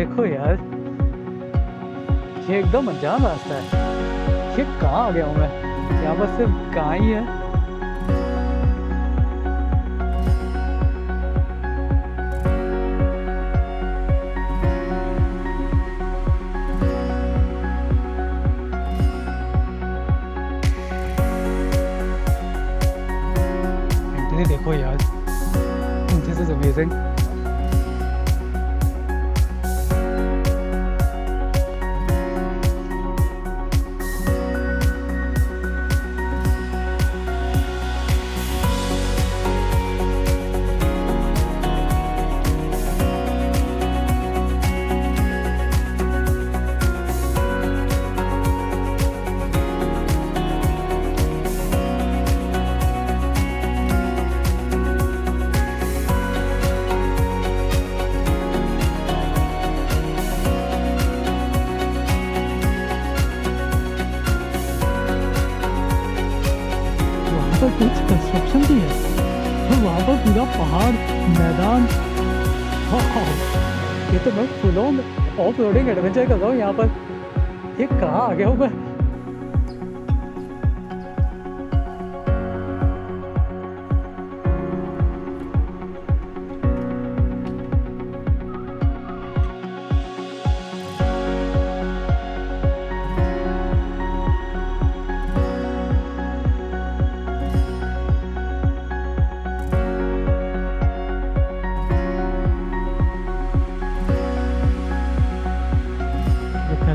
देखो यार, ये एकदम अनजान रास्ता है। ये कहाँ आ गया हूँ मैं? यहाँ पर सिर्फ गाय ही है। एंट्री देखो यार, दिस इज अमेजिंग। पर कुछ कंस्ट्रक्शन भी है, तो वहाँ पर पूरा पहाड़ मैदान। ये तो मैं full on off roading adventure कर रहा हूँ यहाँ पर। ये कहाँ आ गया हूँ मैं?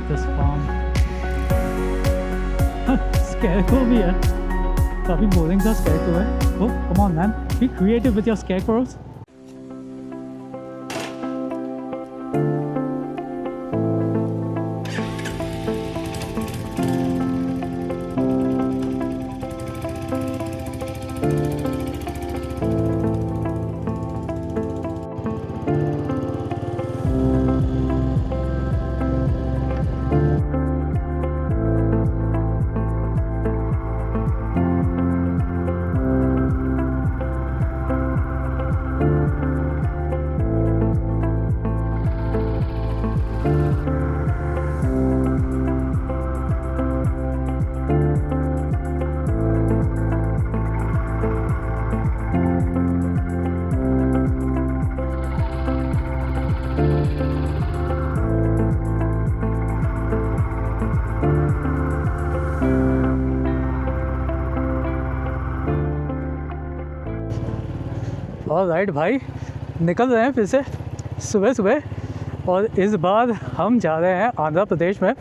This farm. Scarecrow भी है, काफी बोरिंग सा scarecrow है। Oh, come on man, be creative with your scarecrows. और राइट भाई, निकल रहे हैं फिर से सुबह सुबह, और इस बार हम जा रहे हैं आंध्र प्रदेश में।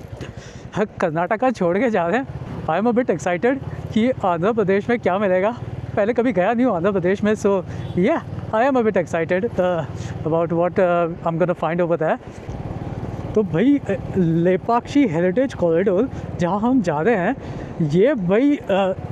कर्नाटका छोड़ के जा रहे हैं। आई एम अ बिट एक्साइटेड कि आंध्र प्रदेश में क्या मिलेगा। पहले कभी गया नहीं हूँ आंध्र प्रदेश में, सो या I am a bit excited about what I am gonna find over there. तो भाई लेपाक्षी हेरिटेज कॉरिडोर जहाँ हम जा रहे हैं, ये भाई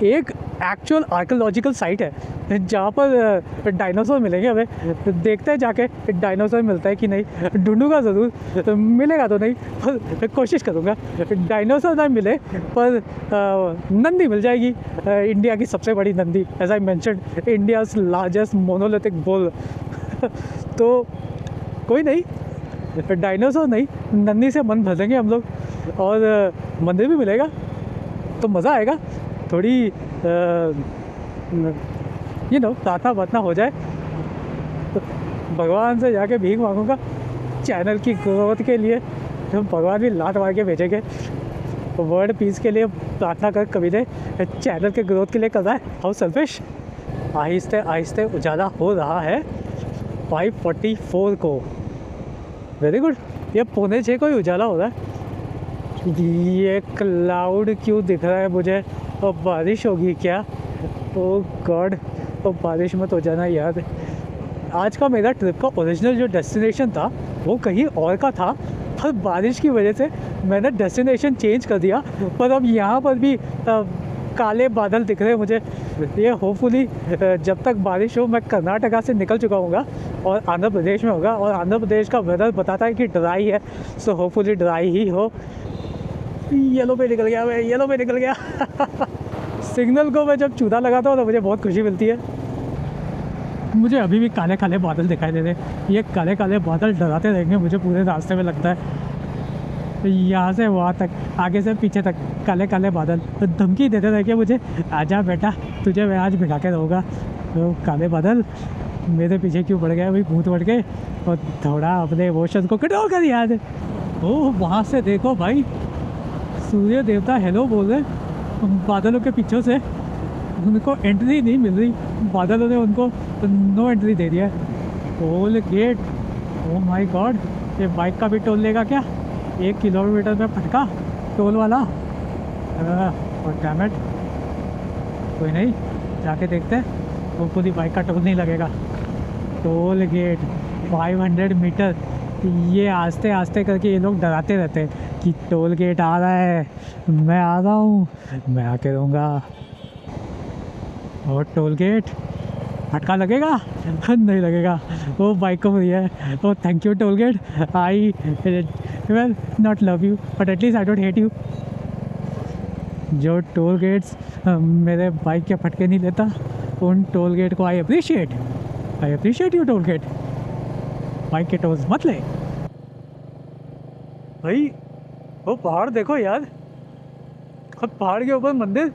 एक एक्चुअल आर्कियोलॉजिकल साइट है जहाँ पर डायनासोर मिलेंगे। हमें देखते हैं जाके डायनासोर मिलता है कि नहीं। ढूंढूंगा ज़रूर, मिलेगा तो नहीं पर कोशिश करूँगा। डायनासोर ना मिले पर नंदी मिल जाएगी, इंडिया की सबसे बड़ी Nandi, as I mentioned India's largest monolithic bull. तो कोई नहीं, डायनासोर नहीं, नन्ही से मन भर देंगे हम लोग, और मंदिर भी मिलेगा तो मज़ा आएगा। थोड़ी प्रार्थना वार्थना हो जाए तो भगवान से जाके भीख मांगूंगा चैनल की ग्रोथ के लिए। तो भगवान भी लात मार के भेजेंगे। वर्ल्ड पीस के लिए प्रार्थना कर कभी दे, चैनल के ग्रोथ के लिए कर रहा है। How selfish. आहिस्ते आहिस्ते उजाला हो रहा है 5:44 को। Very good. ये 5:45 को ही उजाला हो रहा है। ये क्लाउड क्यों दिख रहा है मुझे? और बारिश होगी क्या? ओह गॉड, तो बारिश मत हो जाना यार। आज का मेरा ट्रिप का ओरिजिनल जो डेस्टिनेशन था वो कहीं और का था, पर बारिश की वजह से मैंने डेस्टिनेशन चेंज कर दिया। पर अब यहाँ पर भी काले बादल दिख रहे हैं मुझे। ये होपफुली जब तक बारिश हो मैं कर्नाटका से निकल चुका हूँगा और आंध्र प्रदेश में होगा। और आंध्र प्रदेश का वेदर बताता है कि ड्राई है, सो होपफुली ड्राई ही हो। येलो पे निकल गया मैं, येलो पे निकल गया। सिग्नल को मैं जब चूधा लगाता हूँ तो मुझे बहुत खुशी मिलती है। मुझे अभी भी काले काले बादल दिखाई दे रहे हैं। ये काले काले बादल डराते रहेंगे मुझे पूरे रास्ते में लगता है। यहाँ से वहाँ तक, आगे से पीछे तक काले काले बादल तो धमकी देते रहेंगे मुझे, आजा बेटा तुझे मैं आज भिगा के रहूँगा। तो काले बादल मेरे पीछे क्यों बढ़ गए भाई, भूत बढ़ गए। और थोड़ा अपने इमोशंस को कंट्रोल कर याद। ओह वहाँ से देखो भाई, सूर्य देवता हेलो बोल रहे बादलों के पीछे से। उनको एंट्री नहीं मिल रही, बादलों ने उनको नो एंट्री दे दिया है। Toll gate, oh my god, ये बाइक का भी टोल लेगा क्या? 1 किलोमीटर में फटका टोल वाला। और डैम इट, कोई नहीं, जाके देखते हैं। वो पूरी बाइक का टोल नहीं लगेगा। Toll gate 500 metre. ये आस्ते आस्ते करके ये लोग डराते रहते हैं कि टोल गेट आ रहा है, मैं आ रहा हूँ, मैं आके रहूँगा। और टोल गेट फटका लगेगा? नहीं लगेगा, वो बाइक को मिल है। Oh thank you toll gate, I will not love you but at least I don't hate you. जो टोल गेट्स मेरे बाइक के फटके नहीं लेता, उन टोल गेट को I appreciate you toll gate. Bike के टोल्स मत ले भाई। वो पहाड़ देखो यार, और पहाड़ के ऊपर मंदिर।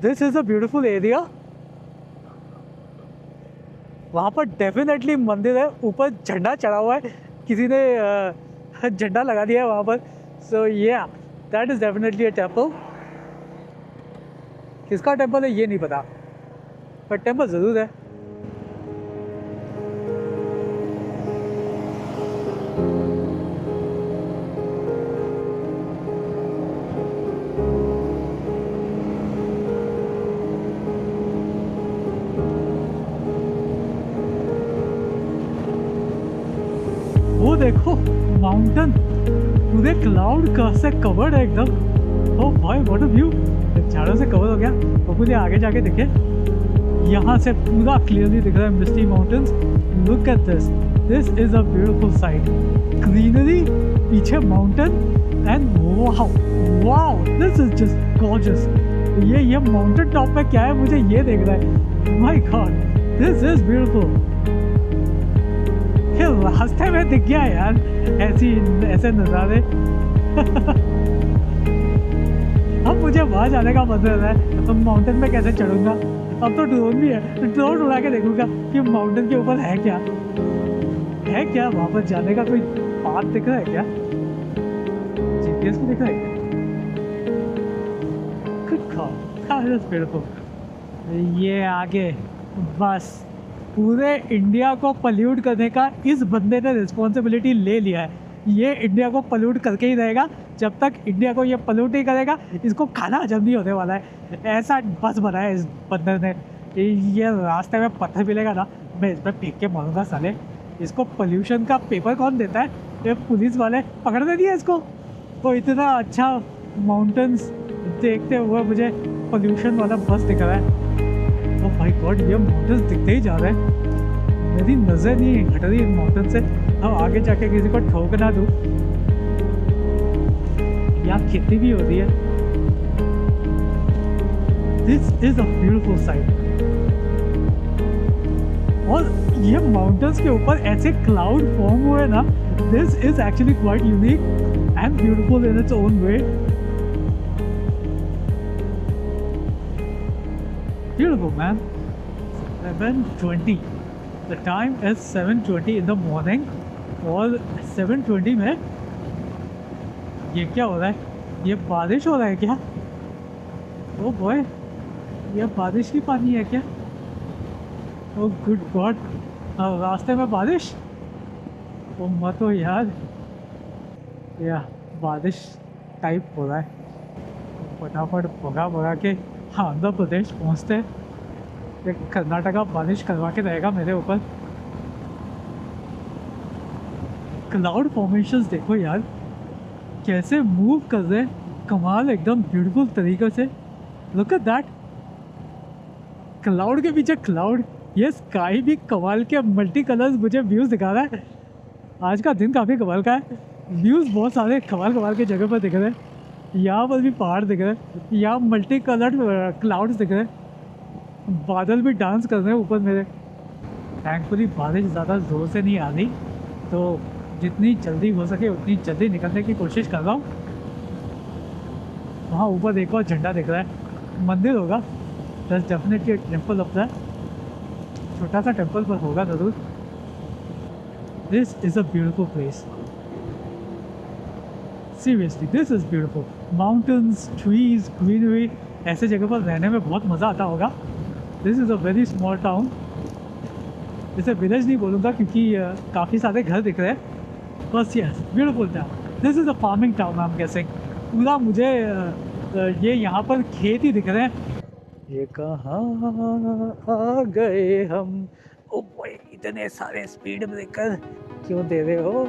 This is a beautiful area. वहाँ पर डेफिनेटली मंदिर है, ऊपर झंडा चढ़ा हुआ है, किसी ने झंडा लगा दिया है वहाँ पर। सो या that is definitely a temple. किसका टेम्पल है ये नहीं पता, पर टेम्पल ज़रूर है। वो देखो माउंटेन पूरे क्लाउड का से कवर्ड है एकदम। ओह भाई व्हाट अ व्यू, झाड़ों से कवर हो गया। और मुझे आगे जाके देखे, यहाँ से पूरा क्लियरली दिख रहा है misty mountains. Look at this, this is a beautiful sight. Greenery, पीछे mountain and wow wow, this is just gorgeous. ये माउंटेन टॉप पे क्या है मुझे ये देख रहा है। My god this is beautiful. रास्ते में दिख गया यार ऐसे नज़ारे। अब मुझे वहाँ जाने का मन है। अब माउंटेन में कैसे चढ़ूंगा? अब तो ड्रोन भी है, ड्रोन उड़ा के देखूंगा कि माउंटेन के ऊपर है क्या वापस जाने का कोई पाथ दिख रहा है क्या? जीपीएस में दिख रहा है क्या? ये आगे बस पूरे इंडिया को पल्यूट करने का इस बंदे ने रिस्पॉन्सिबिलिटी ले लिया है। ये इंडिया को पल्यूट करके ही रहेगा जब तक इंडिया को ये पल्यूट नहीं करेगा, इसको खाना हजम नहीं होने वाला है। ऐसा बस बनाया इस बंदे ने। ये रास्ते में पत्थर मिलेगा ना, मैं इस पर फेंक के मारूंगा साले। इसको पोल्यूशन का पेपर कौन देता है? ये पुलिस वाले पकड़ दे दिया इसको। तो इतना अच्छा माउंटेन्स देखते हुए मुझे पोल्यूशन वाला बस दिख रहा है। ओह माय गॉड, ये माउंटेन्स दिखते ही जा रहे हैं, मेरी नज़र नहीं हट रही इन माउंटेन से। अब आगे जाके किसी को ठोक ना दूँ। यहाँ खेती भी होती है। This is a beautiful site. और ये माउंटेन्स के ऊपर ऐसे क्लाउड फॉर्म हुए ना, this is actually quite unique and beautiful in its own way. Beautiful man. 7:20. The time is 7:20 in the morning. और 7:20 में ये क्या हो रहा है? ये बारिश हो रहा है क्या? ओ बॉय, ये बारिश की पानी है क्या? ओ गुड गॉड, रास्ते में बारिश? ओ मत हो यार, या बारिश टाइप हो रहा है। फटाफट भगा के आंध्र प्रदेश पहुँचते हैं। कर्नाटका बारिश करवा के रहेगा मेरे ऊपर। क्लाउड फॉर्मेशंस देखो यार कैसे मूव कर रहे हैं, कमाल, एकदम ब्यूटीफुल तरीके से। लुक एट दैट, क्लाउड के पीछे क्लाउड। ये स्काई भी कमाल के मल्टी कलर्स मुझे व्यूज़ दिखा रहा है। आज का दिन काफ़ी कमाल का है। व्यूज़ बहुत सारे कमाल के जगह पर दिख रहे हैं। यहाँ पर भी पहाड़ दिख रहे हैं, यहाँ मल्टी कलर्ड क्लाउड्स दिख रहे हैं। बादल भी डांस कर रहे हैं ऊपर मेरे। थैंकफुली बारिश ज़्यादा ज़ोर से नहीं आ रही, तो जितनी जल्दी हो सके उतनी जल्दी निकलने की कोशिश कर रहा हूँ। वहाँ ऊपर एक और झंडा दिख रहा है, मंदिर होगा, दस डेफिनेटली टेम्पल ऑफ द, छोटा सा टेम्पल पर होगा ज़रूर। This is a beautiful place, seriously this is beautiful. Mountains, trees, greenery, ऐसे जगह पर रहने में बहुत मज़ा आता होगा। This is a very small town. इसे विलेज नहीं बोलूँगा क्योंकि काफ़ी सारे घर दिख रहे हैं, बस yes beautiful town. This is a farming town I am guessing. पूरा मुझे ये यहाँ पर खेत ही दिख रहे हैं। ये कहाँ आ गए हम। ओ भाई, इतने सारे स्पीड ब्रेकर क्यों दे रहे हो?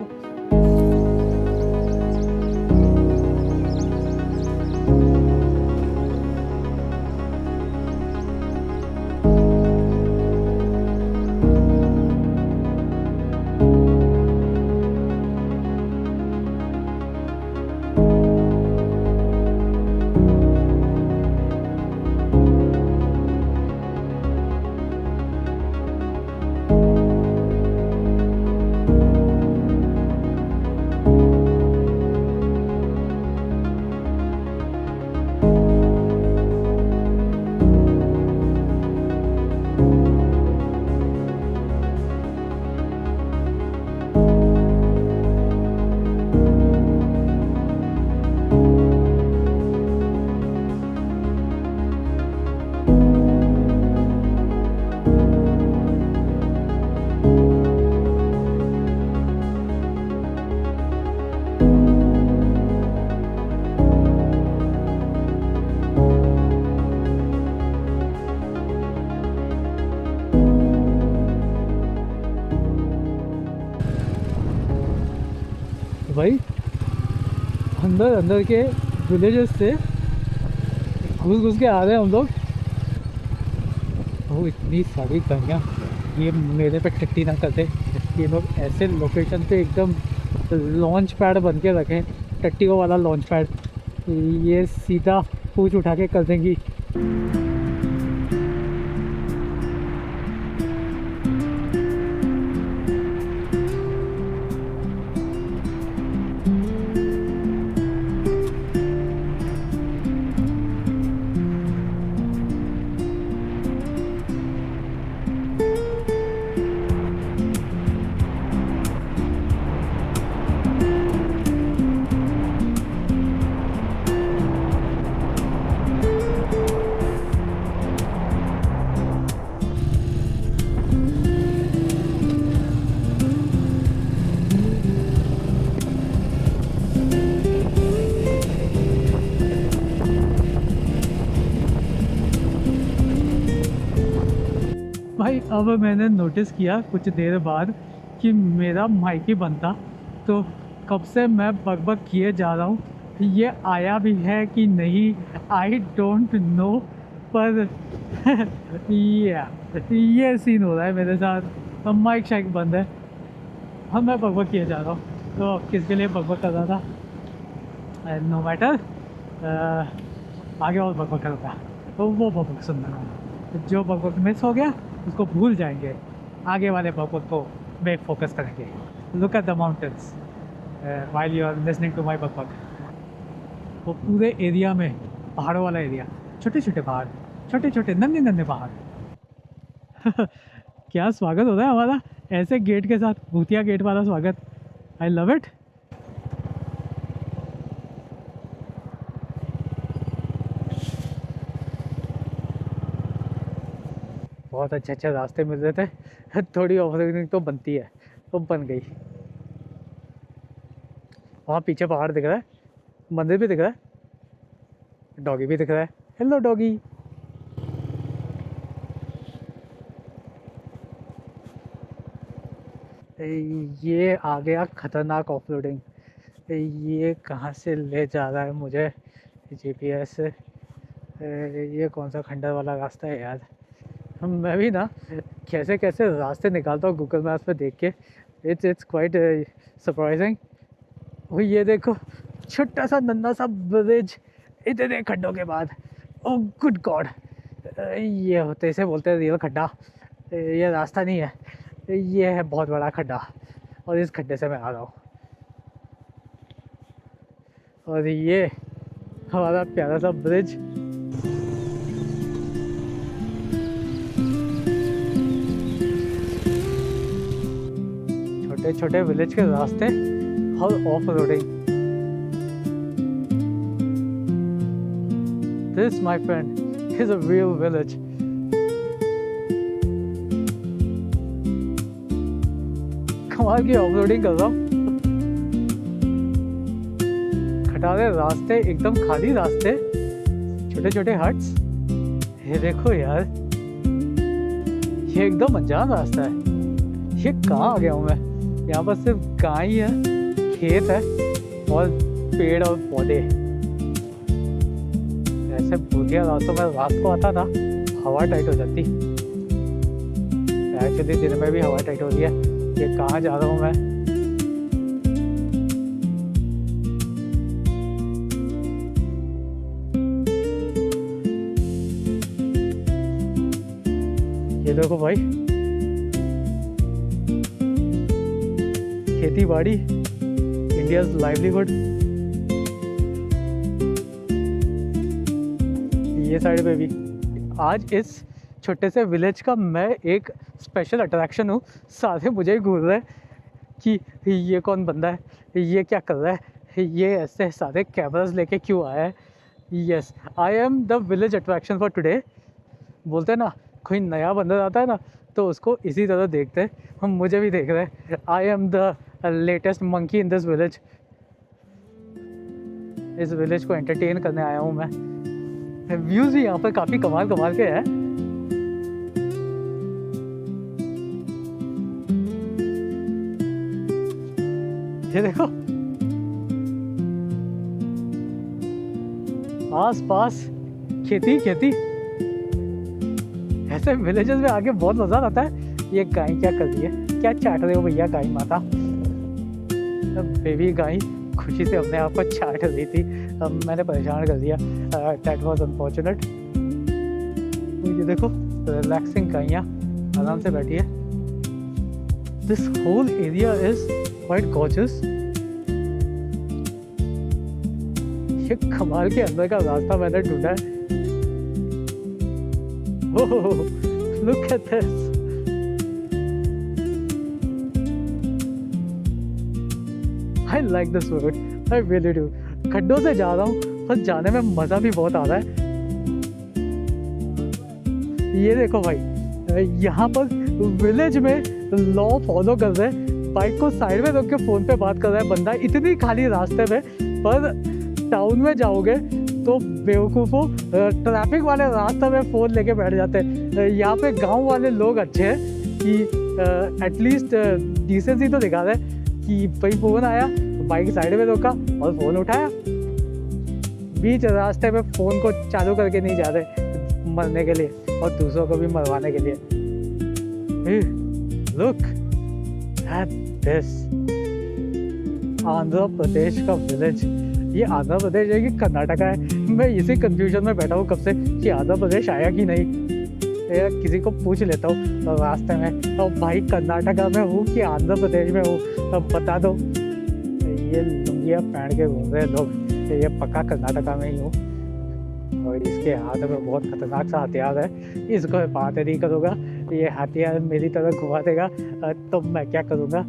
भाई अंदर अंदर के विलेजेस से घुस घुस के आ रहे हैं हम लोग। वो इतनी सारी गाड़ियाँ, ये मेरे पे टट्टी ना करते। ये लोग ऐसे लोकेशन पे एकदम लॉन्च पैड बन के रखें, टट्टी वाला लॉन्च पैड, ये सीधा पूछ उठा के कर देंगी। भाई अब मैंने नोटिस किया कुछ देर बाद कि मेरा माइक ही बंद था, तो कब से मैं बकबक किए जा रहा हूँ। ये आया भी है कि नहीं आई डोंट नो, पर ये सीन हो रहा है मेरे साथ। अब माइक शाइक बंद है, अब मैं बकबक किए जा रहा हूँ, तो किसके लिए बकबक कर रहा था नो मैटर, आगे और बकबक करूँगा तो वो बकबक सुनना, जो बकबक मिस हो गया उसको भूल जाएंगे, आगे वाले बकबक को में फोकस करेंगे। Look at the mountains while you are listening to my बकबक। वो पूरे एरिया में, पहाड़ों वाला एरिया, छोटे छोटे पहाड़, छोटे छोटे नन्हे नन्हे पहाड़। क्या स्वागत होता है हमारा ऐसे गेट के साथ, भूतिया गेट वाला स्वागत। I love it. बहुत अच्छे अच्छे रास्ते मिल रहे थे, थोड़ी ओवरटेकिंग तो बनती है, तो बन गई। वहाँ पीछे पहाड़ दिख रहा है, मंदिर भी दिख रहा है, डॉगी भी दिख रहा है। Hello doggy. ये आ गया खतरनाक ऑफ रोडिंग। ये कहाँ से ले जा रहा है मुझे जीपीएस। ये कौन सा खंडर वाला रास्ता है यार। मैं भी ना कैसे कैसे रास्ते निकालता हूँ गूगल मैप्स पे देख के। It's quite surprising. वो ये देखो, छोटा सा नन्हा सा ब्रिज इतने खड्डों के बाद। ओह गुड गॉड, ये होते इसे बोलते हैं रियल खड्डा। ये रास्ता नहीं है, ये है बहुत बड़ा खड्डा और इस खड्डे से मैं आ रहा हूँ। और ये हमारा प्यारा सा ब्रिज। छोटे छोटे विलेज के रास्ते और off roading. This my friend is a real village. कमाल की ऑफ रोडिंग कर रहा हूँ। खटारे रास्ते, एकदम खाली रास्ते, छोटे छोटे हट्स। ये देखो यार, ये एकदम अनजान रास्ता है। ये कहाँ आ गया हूँ मैं? यहाँ पर सिर्फ गाय है, खेत है और पेड़ और पौधे। ऐसे भूतिया रास्तों में रात को आता ना, हवा टाइट हो जाती। एक्चुअली दिन में भी हवा टाइट हो रही है। ये कहाँ जा रहा हूँ मैं? ये देखो भाई, खेती बाड़ी, इंडियाज लाइवलीहुड। ये साइड पे भी आज इस छोटे से विलेज का मैं एक स्पेशल अट्रैक्शन हूँ। सारे मुझे ही घूर रहे हैं कि ये कौन बंदा है, ये क्या कर रहा है, ये ऐसे सारे कैमरास लेके क्यों आया है। Yes, I am the village attraction for today. बोलते हैं ना, कोई नया बंदा आता है ना तो उसको इसी तरह देखते हैं। हम मुझे भी देख रहे हैं। I am the latest monkey in this village. इस विलेज को एंटरटेन करने आया हूँ मैं। व्यूज भी यहाँ पर काफ़ी कमाल कमाल के हैं। ये देखो, आस पास खेती खेती। ऐसे विलेजेस में आके बहुत मजा आता है। ये गाय क्या कर रही है? क्या चाट रहे हो भैया गाय माता? बेबी गाय खुशी से अपने आप को चाट रही थी। मैंने परेशान कर दिया। That was unfortunate. ये देखो, रिलैक्सिंग गाइयाँ आराम से बैठी है। This whole area is quite gorgeous. ये कमाल के अंदर का रास्ता मैंने ढूंढा है। Oh, look at this. I like this road. I really do. खड्डों से जा रहा हूँ, बस जाने में मज़ा भी बहुत आ रहा है। ये देखो भाई, यहाँ पर विलेज में लॉ फॉलो कर रहे हैं। बाइक को साइड में रख के फ़ोन पे बात कर रहा है बंदा, इतनी खाली रास्ते में। पर टाउन में जाओगे तो बेवकूफ़ों ट्रैफिक वाले रास्ते में फ़ोन लेके बैठ जाते हैं। यहाँ पे गांव वाले लोग अच्छे हैं कि एटलीस्ट डिसेंसी तो दिखा रहे कि भाई फ़ोन आया, बाइक साइड में रोका और फ़ोन उठाया। बीच रास्ते में फ़ोन को चालू करके नहीं जा रहे मरने के लिए और दूसरों को भी मरवाने के लिए। Look at this, Andhra Pradesh का विलेज। ये आंध्र प्रदेश है कि कर्नाटका है? मैं इसी कंफ्यूजन में बैठा हूँ कब से कि आंध्र प्रदेश आया कि नहीं। किसी को पूछ लेता हूँ रास्ते में, और भाई कर्नाटका में हूँ कि आंध्र प्रदेश में हूँ, अब बता दो। ये लुंगियाँ पहन के घूम रहे लोग, ये पक्का कर्नाटका में ही हूँ। और इसके हाथ में बहुत खतरनाक सा हथियार है, इसको बात नहीं करूँगा। ये हथियार मेरी तरह घुमा देगा तो मैं क्या करूँगा।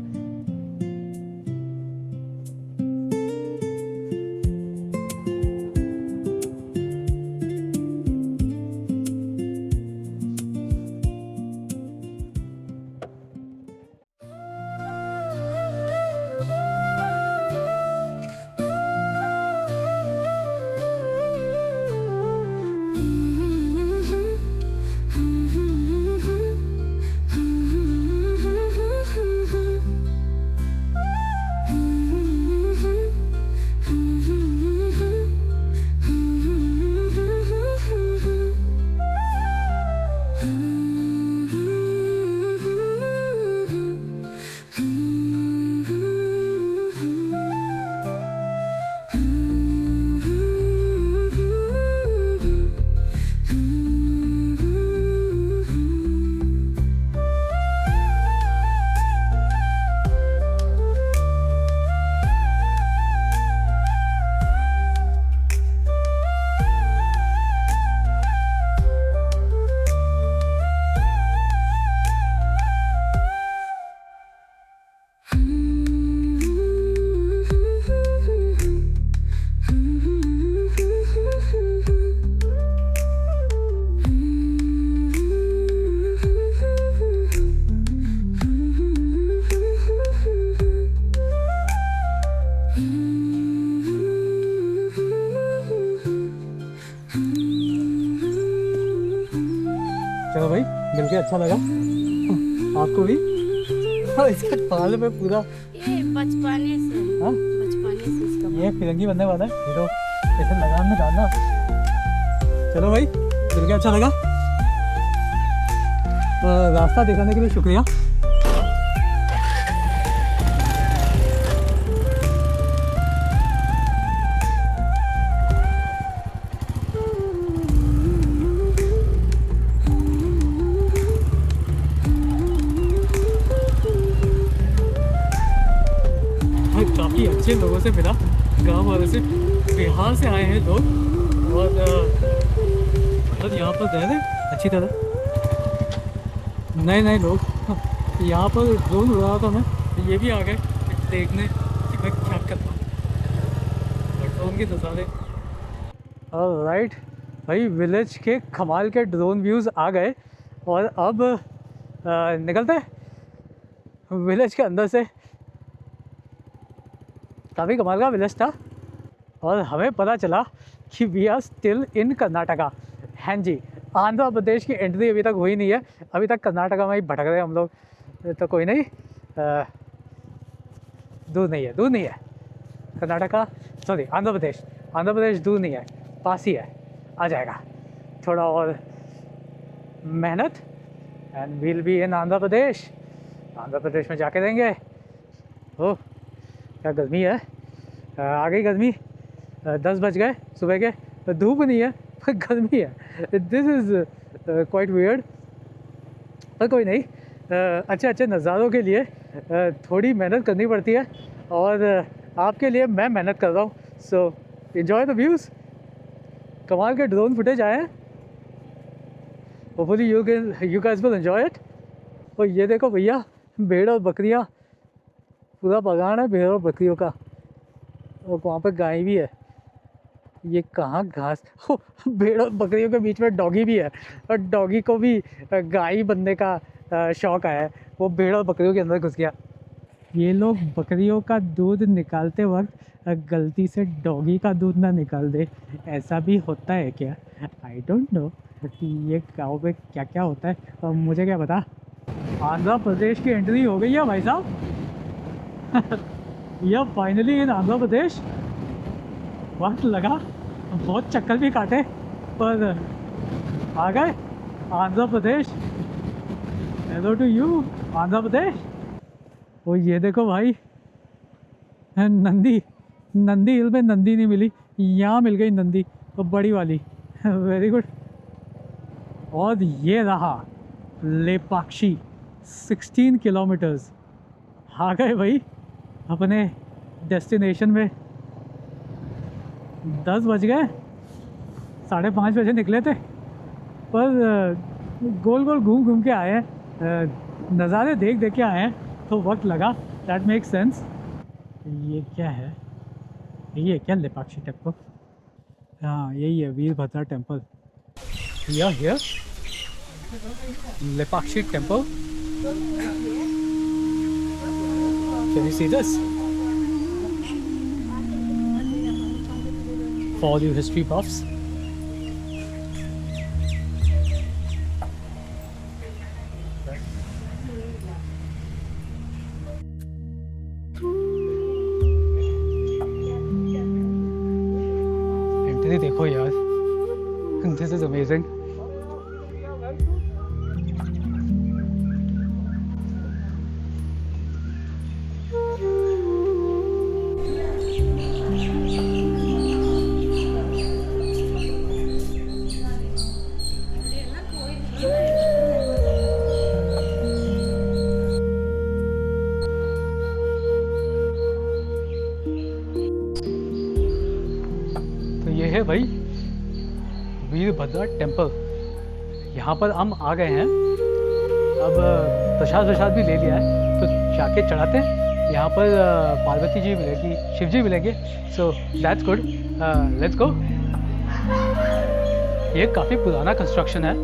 अच्छा लगा आपको भी? हाँ, इसके बाल में पूरा ये बचपने से, हाँ बचपने से इसका ये फिरंगी बनने वाला है हीरो, ऐसे लगाम में डालना। चलो भाई, मिल के अच्छा लगा। रास्ता दिखाने के लिए शुक्रिया। काफ़ी अच्छे लोगों से मिला, गांव वालों से। बिहार से आए हैं लोग और मतलब यहाँ पर रह रहे अच्छी तरह। नए नए लोग यहाँ पर ड्रोन उड़ा रहा था मैं, ये भी आ गए देखने कि मैं क्या करता हूँ ड्रोन के नज़ारे। राइट भाई, विलेज के कमाल के ड्रोन व्यूज़ आ गए और अब निकलते हैं विलेज के अंदर से। काफ़ी कमाल का विलेज था और हमें पता चला कि we are still in Karnataka. हाँ जी, आंध्र प्रदेश की एंट्री अभी तक हुई नहीं है, अभी तक कर्नाटका में ही भटक रहे हैं हम लोग। तो कोई नहीं, दूर नहीं है कर्नाटका, सॉरी आंध्र प्रदेश दूर नहीं है, पास ही है, आ जाएगा। थोड़ा और मेहनत and will be in Andhra Pradesh में जाके देंगे। ओह क्या गर्मी है, आ गई गर्मी। 10 बज गए सुबह के, धूप नहीं है पर गर्मी है। दिस इज़ क्वाइट वियर्ड, पर कोई नहीं, अच्छे नज़ारों के लिए थोड़ी मेहनत करनी पड़ती है और आपके लिए मैं मेहनत कर रहा हूँ। So enjoy the views. कमाल के ड्रोन फुटेज आए हैं, hopefully you guys will enjoy it. और ये देखो भैया, भेड़ और बकरियाँ, पूरा बागान है भेड़ और बकरियों का, और वहाँ पे गाय भी है। ये कहाँ घास, हो भेड़ और बकरियों के बीच में डॉगी भी है, और डॉगी को भी गाय बनने का शौक़ आया है, वो भेड़ और बकरियों के अंदर घुस गया। ये लोग बकरियों का दूध निकालते वक्त गलती से डॉगी का दूध ना निकाल दे, ऐसा भी होता है क्या? आई डोंट नो ये गाँव में क्या क्या होता है, और मुझे क्या पता। आंध्र प्रदेश की एंट्री हो गई है भाई साहब। यह फाइनली इन आंध्र प्रदेश। वक्त लगा, बहुत चक्कर भी काटे, पर आ गए Andhra Pradesh. Hello to you Andhra Pradesh. वो ये देखो भाई, नंदी हिल में नंदी नहीं मिली, यहाँ मिल गई नंदी, तो बड़ी वाली। Very good. और ये रहा लेपाक्षी, 16 किलोमीटर्स। आ गए भाई अपने डेस्टिनेशन में। 10 बज गए, 5:30 बजे निकले थे, पर गोल गोल घूम के आए हैं, नज़ारे देख के आए हैं, तो वक्त लगा। That makes sense. ये क्या है, ये क्या लेपाक्षी टेम्पल? हाँ यही है Virabhadra temple. Here Lepakshi temple. Can you see this? For all you history buffs. Entry देखो यार, this is amazing. ये है भाई वीरभद्रा टेम्पल। यहाँ पर हम आ गए हैं, अब प्रसाद भी ले लिया है, तो जाके चढ़ाते हैं। यहाँ पर पार्वती जी मिलेगी, शिव जी मिलेंगे, so that's good. Let's go. ये काफ़ी पुराना कंस्ट्रक्शन है।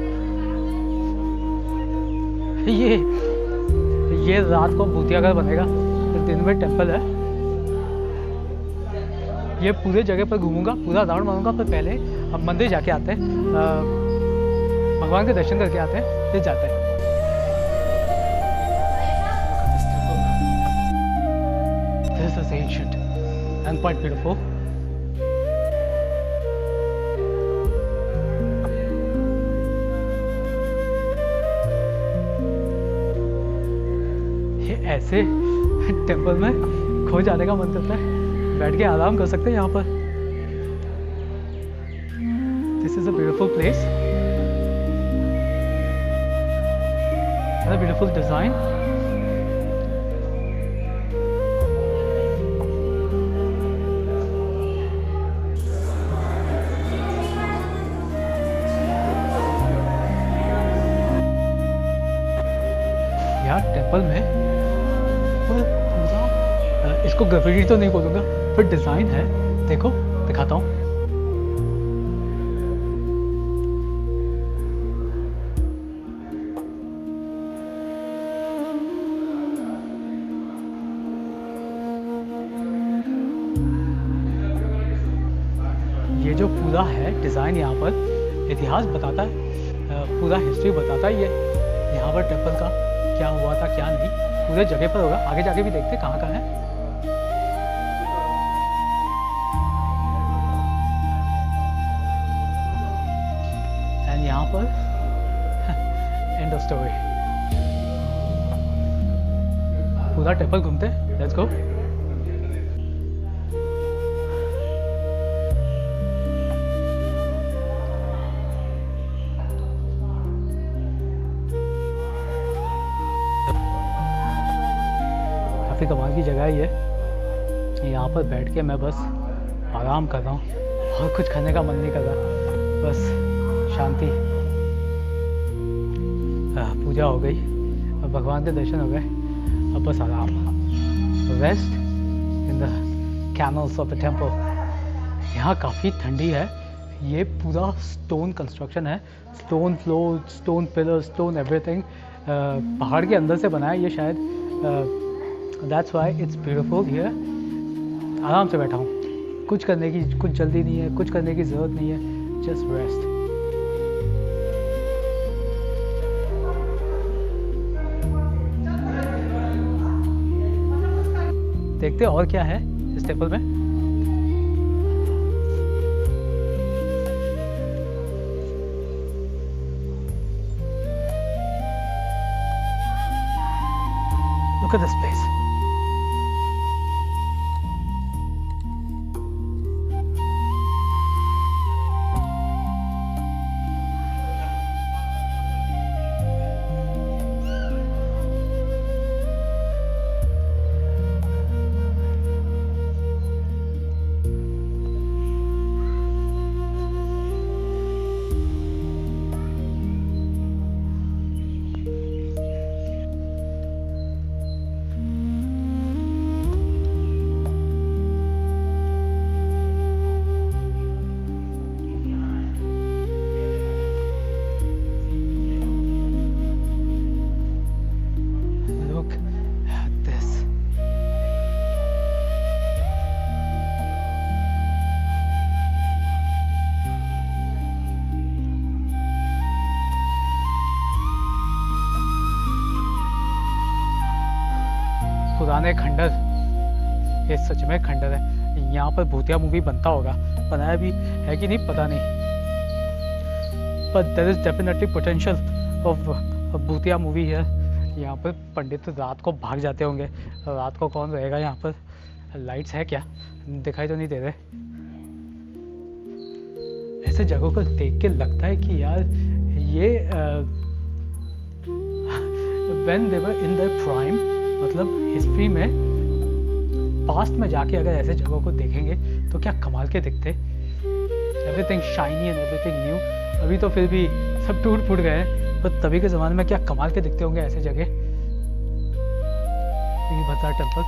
ये रात को भूतिया घर बनेगा, दिन में टेम्पल है। ये पूरे जगह पर घूमूंगा, पूरा राउंड मारूंगा, पर पहले हम मंदिर जाके आते हैं, भगवान के दर्शन करके आते हैं, फिर जाते हैं। and quite beautiful. ये ऐसे टेम्पल में खो जाने का मन करता है, बैठ के आराम कर सकते हैं यहाँ पर। This is a beautiful place, beautiful design. यार टेम्पल में इसको ग्रेफिटी तो नहीं बोलूँगा, पर डिज़ाइन है, देखो दिखाता हूँ। ये जो पूरा है डिज़ाइन यहाँ पर इतिहास बताता है, पूरा हिस्ट्री बताता है ये यहाँ पर टेम्पल का क्या हुआ था क्या नहीं, पूरे जगह पर होगा। आगे जाके भी देखते कहाँ कहाँ है। एंड यहाँ पर एंड ऑफ स्टोरी, पूरा टेम्पल घूमते हैं। Let's go. काफ़ी कमाल की जगह है ये। यहाँ पर बैठ के मैं बस आराम कर रहा हूँ और कुछ खाने का मन नहीं कर रहा, बस शांति। पूजा हो गई, अब भगवान के दर्शन हो गए, अब बस आराम। Rest in the canals of the temple. यहाँ काफ़ी ठंडी है। ये पूरा स्टोन कंस्ट्रक्शन है, stone floor, stone pillar, stone everything. पहाड़ के अंदर से बना है ये शायद। That's why it's beautiful here. आराम से बैठा हूँ, कुछ करने की कुछ जल्दी नहीं है, कुछ करने की ज़रूरत नहीं है, जस्ट रेस्ट। देखते और क्या है इस टेम्पल में। Look at this place. पुराने खंडर, ये सच में खंडर है। यहाँ पर भूतिया मूवी बनता होगा, बनाया भी है कि नहीं पता नहीं, पर there is definitely potential of भूतिया मूवी है। यहाँ पर पंडित रात को भाग जाते होंगे, रात को कौन रहेगा यहाँ पर। लाइट्स है क्या, दिखाई तो नहीं दे रहे। ऐसे जगहों को देख के लगता है कि यार ये when they were in their prime, मतलब हिस्ट्री में पास्ट में जाके अगर ऐसे जगहों को देखेंगे तो क्या कमाल के दिखते। Everything shiny and everything new. अभी तो फिर भी सब टूट फूट गए हैं, पर तभी के ज़माने में क्या कमाल के दिखते होंगे ऐसे जगह। वीरभद्रा टेम्पल,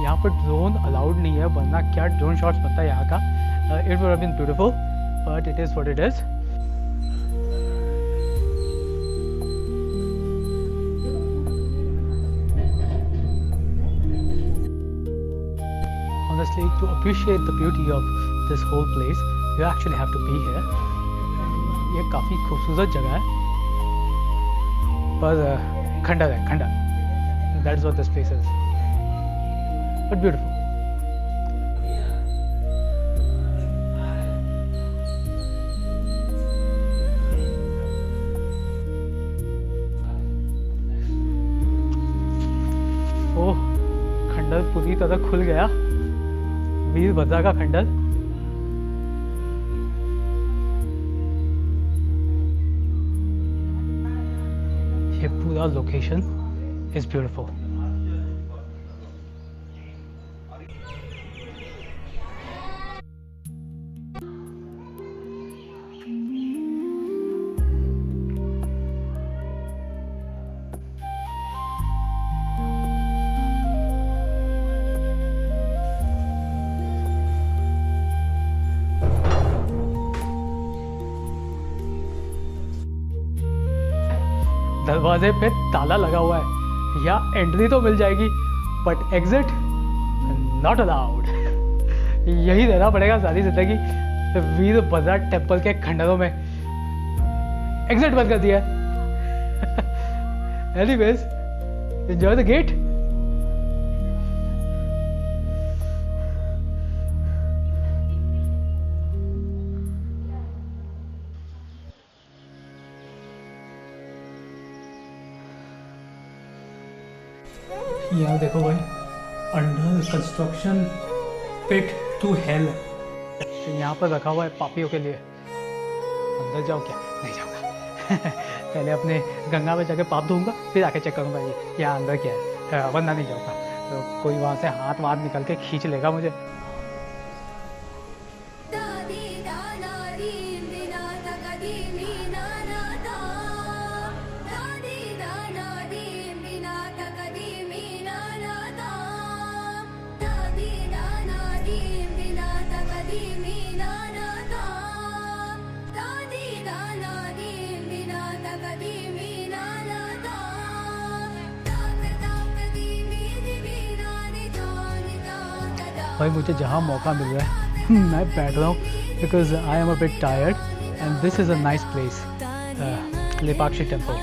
यहाँ पर ड्रोन अलाउड नहीं है, वरना क्या ड्रोन शॉट्स बनता है यहाँ का। It would have been beautiful, but it is what it is. Honestly, to appreciate the beauty of this whole place, you actually have to be here. ये काफ़ी खूबसूरत जगह है, पर खंडर है, खंडर। That's what this place is. But beautiful. ओह, खंडर पूरी तरह खुल गया, वीरभद्रा का खंडर। ये पूरा लोकेशन इज ब्यूटीफुल। दरवाजे पे ताला लगा हुआ है, या एंट्री तो मिल जाएगी बट एग्जिट नॉट अलाउड। यही रहना पड़ेगा सारी जिंदगी वीरभद्रा टेम्पल के खंडरों में। एग्जिट बंद कर दिया। Anyways, enjoy the gate. यहाँ देखो भाई, under construction pit to hell. यहाँ पर रखा हुआ है पापियों के लिए। अंदर जाओ क्या? नहीं जाऊँगा। पहले अपने गंगा में जाके पाप धोऊंगा, फिर आके चेक करूँगा ये यहाँ अंदर क्या है, वरना नहीं जाऊँगा। तो कोई वहाँ से हाथ वाथ निकल के खींच लेगा मुझे। भाई मुझे जहाँ मौका मिल रहा है मैं बैठ रहा हूँ, because I am a bit tired and this is a nice place, Lepakshi temple.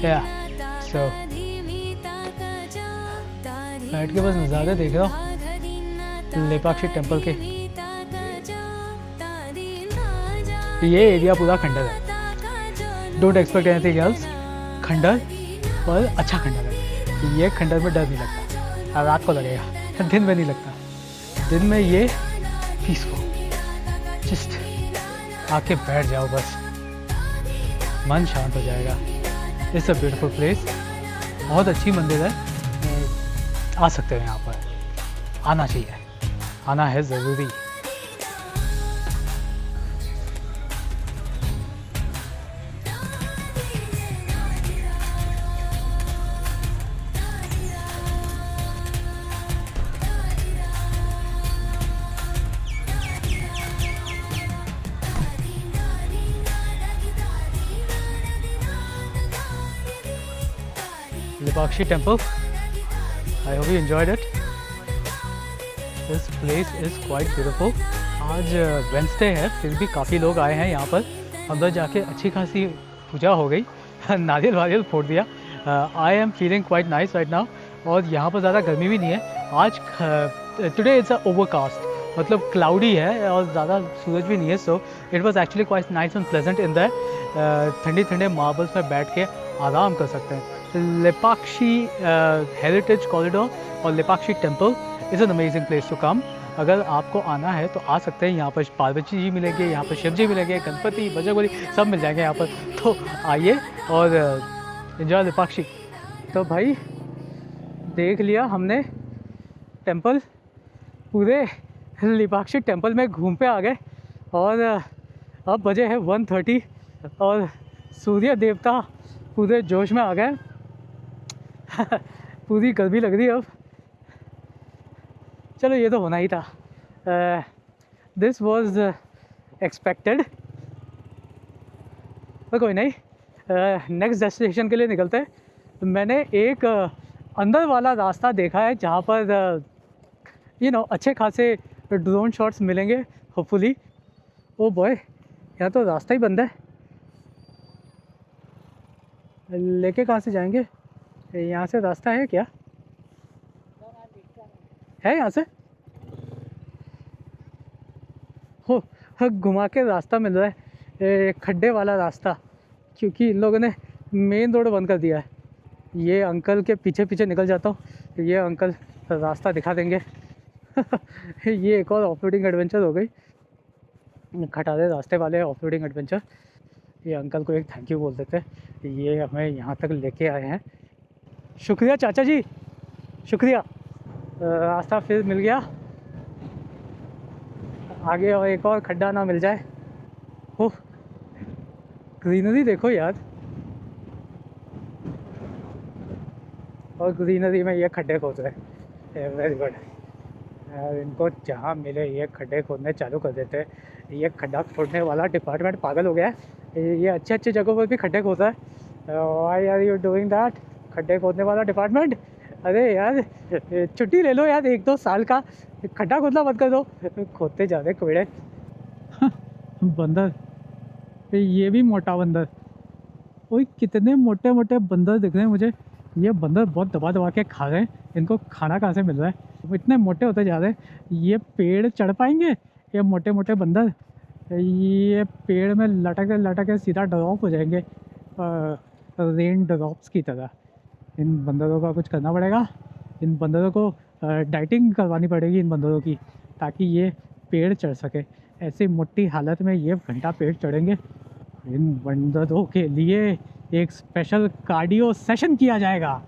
या सो बैठ के बस नज़ारे देख रहा हूँ लेपाक्षी टेम्पल के। ये एरिया पूरा खंडर है, डोंट एक्सपेक्ट एनीथिंग एल्स। खंडर और अच्छा खंडर है। ये खंडर में डर नहीं लगता, रात को लगेगा, दिन में नहीं लगता। दिन में ये पीसफुल, जस्ट आके बैठ जाओ, बस मन शांत हो जाएगा। इट्स अ ब्यूटीफुल प्लेस, बहुत अच्छी मंदिर है। आ सकते हैं यहाँ पर, आना चाहिए, आना है ज़रूरी। Lepakshi Temple. I hope you enjoyed it. This place is quite beautiful. आज वेंसडे है, फिर भी काफ़ी लोग आए हैं यहाँ पर। अंदर जाके अच्छी खासी पूजा हो गई, नारियल वारियल फोड़ दिया। I am feeling quite nice right now. और यहाँ पर ज़्यादा गर्मी भी नहीं है आज। टुडे इट्स अ ओवरकास्ट, मतलब क्लाउडी है और ज़्यादा सूरज भी नहीं है। So it was actually quite nice and pleasant in the ठंडे ठंडे मार्बल्स में बैठ के आराम कर सकते हैं। लेपाक्षी हेरिटेज कॉरिडोर और Lepakshi temple is an amazing place to come. अगर आपको आना है तो आ सकते हैं। यहाँ पर पार्वती जी मिलेंगे, यहाँ पर शिव जी मिलेंगे, गणपति, बजरंगबली सब मिल जाएंगे यहाँ पर। तो आइए और एंजॉय लेपाक्षी। तो भाई देख लिया हमने टेम्पल, पूरे लेपाक्षी टेम्पल में घूम पे आ गए। और अब बजे है 1:30 और सूर्य देवता पूरे जोश में आ गए। पूरी गर्मी लग रही है अब। चलो ये तो होना ही था, दिस वॉज एक्सपेक्टेड। तो कोई नहीं, नेक्स्ट डेस्टिनेशन के लिए निकलते हैं। मैंने एक अंदर वाला रास्ता देखा है जहाँ पर अच्छे खासे ड्रोन शॉट्स मिलेंगे होपफुली। ओ बॉय, यहाँ तो रास्ता ही बंद है। लेके कहाँ से जाएंगे? यहाँ से रास्ता है क्या? है यहाँ से? हो, घुमा के रास्ता मिल रहा है, खड्डे वाला रास्ता, क्योंकि इन लोगों ने मेन रोड बंद कर दिया है। ये अंकल के पीछे पीछे निकल जाता हूँ ये अंकल रास्ता दिखा देंगे। ये एक और ऑफरोडिंग एडवेंचर हो गई, खटारे रास्ते वाले ऑफरोडिंग एडवेंचर। ये अंकल को एक थैंक यू बोल देते हैं, ये हमें यहाँ तक लेके आए हैं। शुक्रिया चाचा जी, शुक्रिया। रास्ता फिर मिल गया, आगे और एक और खड्डा ना मिल जाए। ओह ग्रीनरी देखो यार, और ग्रीनरी में ये खड्डे खोद रहे हैं, वेरी गुड। यार इनको जहाँ मिले ये खड्डे खोदने चालू कर देते हैं। ये खड्डा खोदने वाला डिपार्टमेंट पागल हो गया है, ये अच्छे अच्छे जगहों पर भी खड्डे खोदा है। Why are you doing that, खड्डे खोदने वाला डिपार्टमेंट? अरे यार छुट्टी ले लो यार, 1-2 साल का, खड्डा खोदना मत कर दो, खोदते जा रहे कोड़े। बंदर, ये भी मोटा बंदर। ओए कितने मोटे मोटे बंदर दिख रहे हैं मुझे। ये बंदर बहुत दबा दबा के खा रहे हैं, इनको खाना कहाँ से मिल रहा है, इतने मोटे होते जा रहे हैं। ये पेड़ चढ़ पाएंगे ये मोटे मोटे बंदर? ये पेड़ में लटक लटक सीधा ड्रॉप हो जाएंगे, रेन ड्रॉप्स की तरह। इन बंदरों का कुछ करना पड़ेगा, इन बंदरों को डाइटिंग करवानी पड़ेगी इन बंदरों की, ताकि ये पेड़ चढ़ सके। ऐसी मोटी हालत में ये घंटा पेड़ चढ़ेंगे। इन बंदरों के लिए एक स्पेशल कार्डियो सेशन किया जाएगा,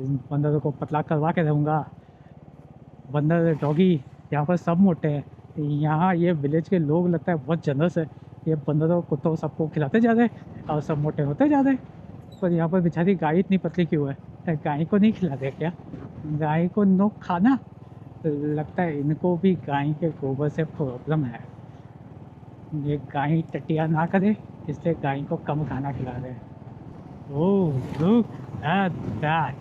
इन बंदरों को पतला करवा के रहूँगा। बंदर डॉगी यहाँ पर सब मोटे हैं, यहाँ ये विलेज के लोग लगता है बहुत जनरस है। ये बंदरों कुत्तों सबको खिलाते जा रहे हैं और सब मोटे होते जा रहे हैं। पर यहाँ पर बेचारी गाय इतनी पतली क्यों है? गाय को नहीं खिलाते क्या? गाय को नो खाना? लगता है इनको भी गाय के गोबर से प्रॉब्लम है, ये गाय टटिया ना करे इसलिए गाय को कम खाना खिला रहे हैं। Oh look at that,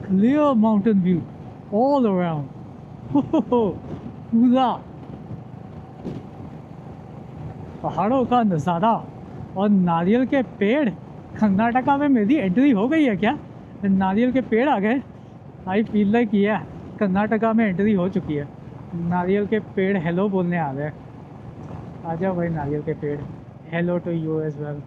clear mountain view all around. पूरा पहाड़ों का नज़ारा और नारियल के पेड़। कर्नाटका में मेरी एंट्री हो गई है क्या? नारियल के पेड़ आ गए। आई फील लाइक ये कर्नाटका में एंट्री हो चुकी है। नारियल के पेड़ हेलो बोलने आ गए। आ जाओ भाई नारियल के पेड़, hello to you as well.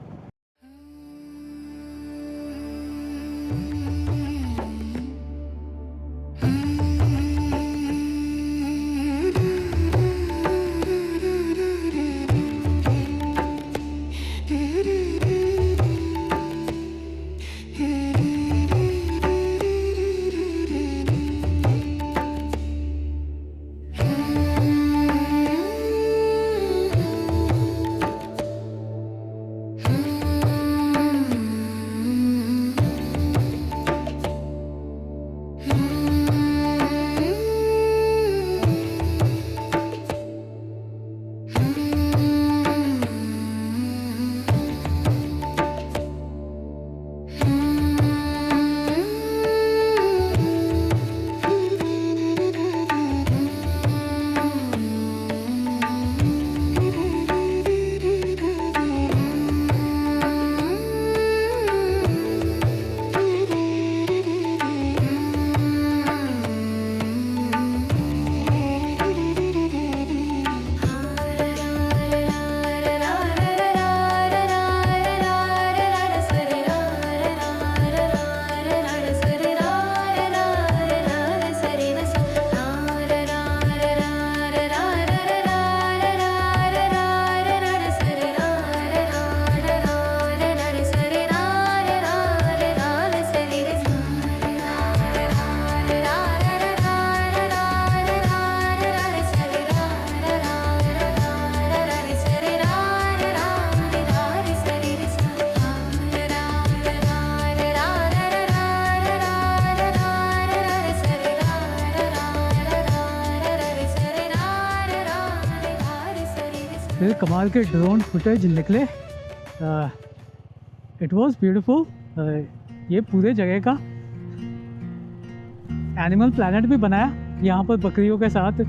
फिर कमाल के ड्रोन फुटेज निकले। It was beautiful. ये पूरे जगह का एनिमल प्लैनेट भी बनाया यहाँ पर बकरियों के साथ।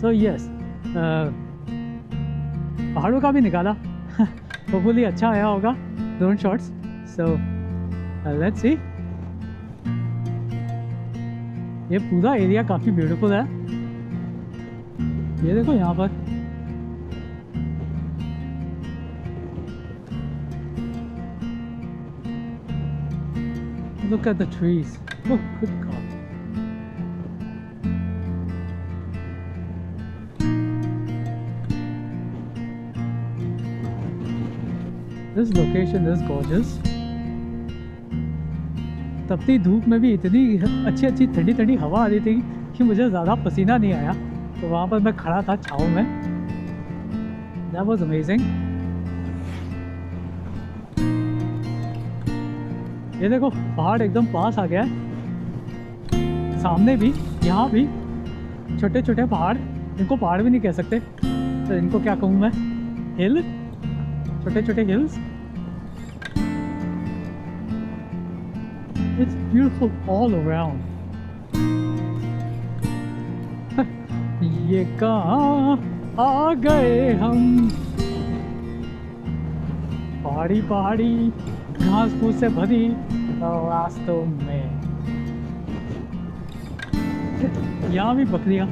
सो यस, पहाड़ों का भी निकाला। होपफुली अच्छा आया होगा drone shots. So let's see. ये पूरा एरिया काफ़ी ब्यूटीफुल है। ये देखो यहाँ पर Look at the trees. Oh, good God. This location is gorgeous. तपती धूप में भी इतनी अच्छी अच्छी ठंडी ठंडी हवा आ रही थी कि मुझे ज़्यादा पसीना नहीं आया। तो वहाँ पर मैं खड़ा था छाँव में। That was amazing. ये देखो पहाड़ एकदम पास आ गया है। सामने भी, यहाँ भी छोटे छोटे पहाड़, इनको पहाड़ भी नहीं कह सकते, तो इनको क्या कहूँ मैं, हिल, छोटे छोटे hills. It's beautiful all around. ये कहाँ आ गए हम, पहाड़ी पहाड़ी घास फूस से भरी रास्तों में। यहाँ भी बकरियाँ।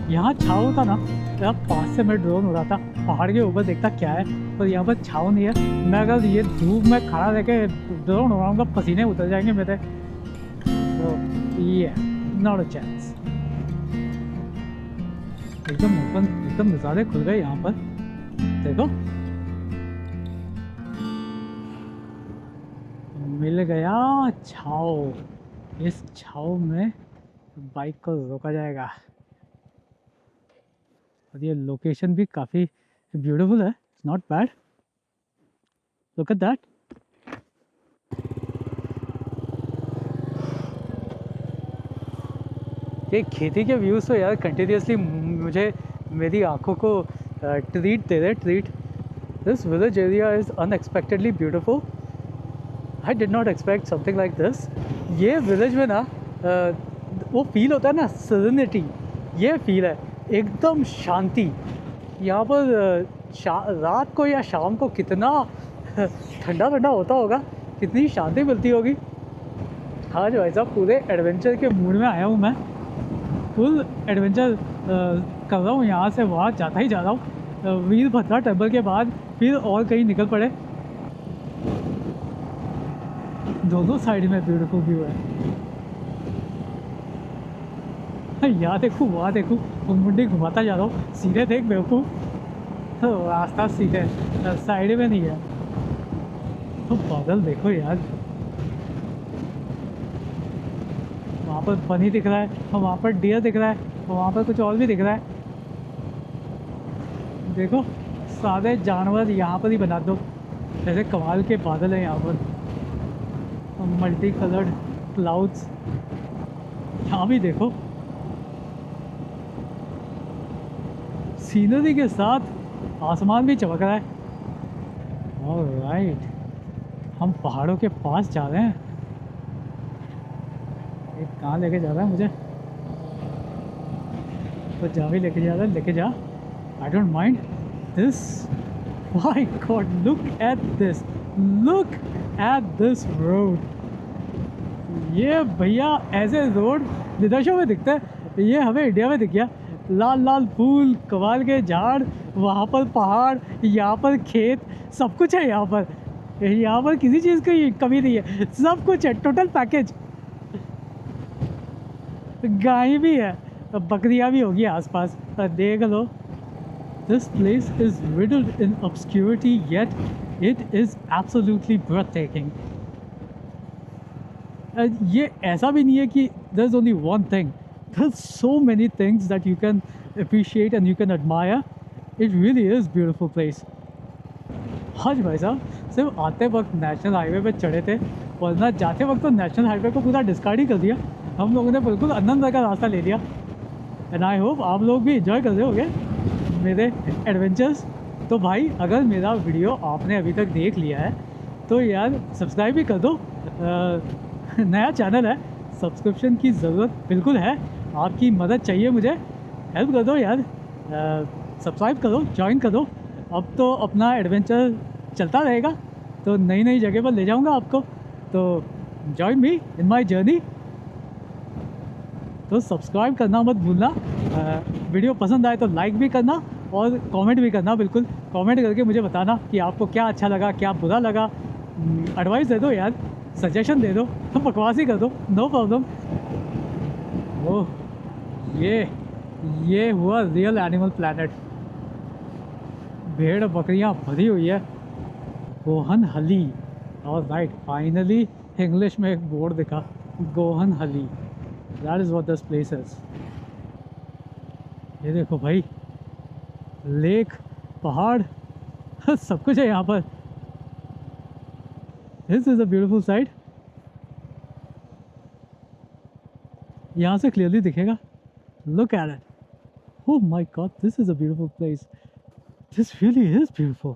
यहाँ छाँव था ना, यहाँ पास से मैं ड्रोन उड़ाता, पहाड़ के ऊपर देखता क्या है, पर यहाँ पर छाँव नहीं है। मैं अगर ये धूप में खड़ा रह के ड्रोन उड़ाऊंगा पसीने उतर जाएंगे मेरे। तो ये नॉट अ चांस। एकदम ओपन, एकदम नज़ारे खुल गए यहाँ पर। देखो मिल गया छाँव। इस छाँव में बाइक को रोका जाएगा। और ये लोकेशन भी काफ़ी ब्यूटीफुल है, it's not bad. Look at that. ये खेती के व्यूज़ तो यार कंटिन्यूसली मुझे मेरी आंखों को ट्रीट दे रहे, treat. This village area is unexpectedly beautiful. I did not expect something like this. ये विलेज में ना वो फील होता है ना, सेरेनिटी, ये फील है, एकदम शांति। यहाँ पर रात को या शाम को कितना ठंडा ठंडा होता होगा, कितनी शांति मिलती होगी। हाँ जो भाई साहब, पूरे एडवेंचर के मूड में आया हूँ मैं। फुल एडवेंचर कर रहा हूँ, यहाँ से वहाँ जाता ही जा रहा हूँ। वीरभद्रा टेम्पल के बाद फिर और कहीं निकल पड़े। दोनों साइड में ब्यूटीफुल व्यू है। यहाँ देखूँ वहाँ देखूँ, मुंडी घुमाता जा रहा हूँ। सीधे देख बेवकूफ़, तो रास्ता सीधे, साइड में नहीं है। तो बादल देखो यार, वहाँ पर बनी दिख रहा है, और वहाँ पर डियर दिख रहा है, और वहाँ पर कुछ और भी दिख रहा है। देखो सारे जानवर यहाँ पर ही बना दो, जैसे कमाल के बादल हैं यहाँ पर, मल्टी कलर्ड क्लाउड्स। यहाँ भी देखो सीनरी के साथ आसमान भी चमक रहा है। ऑलराइट, हम पहाड़ों के पास जा रहे हैं। ये कहाँ लेके जा रहा है मुझे, तो जहाँ भी लेके जा रहा है लेके जा, I don't mind this. My God, look at this, look at this road. ये भैया ऐसे रोड विदेशों में दिखते हैं, ये हमें इंडिया में दिख गया। लाल लाल फूल, कमाल के झाड़, वहाँ पर पहाड़, यहाँ पर खेत, सब कुछ है यहाँ पर। यहाँ पर किसी चीज़ की कमी नहीं है, सब कुछ है, टोटल पैकेज। गाय भी है, बकरियाँ भी होगी आसपास, देख लो। This place is riddled in obscurity yet it is absolutely breathtaking. ये ऐसा भी नहीं है कि there's only one thing. There's so many things that you can appreciate and you can admire. It really is beautiful place. हाँ जी भाई साहब, सिर्फ आते वक्त नेशनल हाईवे पे चढ़े थे, वरना जाते वक्त तो नेशनल हाईवे को पूरा डिस्कार्ड ही कर दिया। हम लोगों ने बिल्कुल अनंत का रास्ता ले लिया। एंड आई होप आप लोग भी इन्जॉय कर रहे होंगे मेरे एडवेंचर्स। तो भाई अगर मेरा वीडियो आपने अभी तक देख लिया है तो यार सब्सक्राइब भी कर दो। नया चैनल है, सब्सक्रिप्शन की ज़रूरत बिल्कुल है, आपकी मदद चाहिए मुझे, हेल्प कर दो यार। सब्सक्राइब करो, ज्वाइन करो। अब तो अपना एडवेंचर चलता रहेगा, तो नई नई जगह पर ले जाऊंगा आपको। तो join me in my journey. तो सब्सक्राइब करना मत भूलना। वीडियो पसंद आए तो लाइक भी करना और कमेंट भी करना। बिल्कुल कमेंट करके मुझे बताना कि आपको क्या अच्छा लगा, क्या बुरा लगा। एडवाइस दे दो यार, सजेशन दे दो, बकवास ही कर दो, नो प्रॉब्लम। ओह ये हुआ रियल एनिमल प्लैनेट। भेड़ बकरियां भरी हुई है। गोहन हली। और राइट, फाइनली इंग्लिश में एक बोर्ड दिखा, गोहन हली, that is what this place is. ये देखो भाई, लेक, पहाड़, सब कुछ है यहाँ पर। This is a beautiful side. यहाँ से क्लियरली दिखेगा, look at it. Oh my god, this is a beautiful place, this really is beautiful.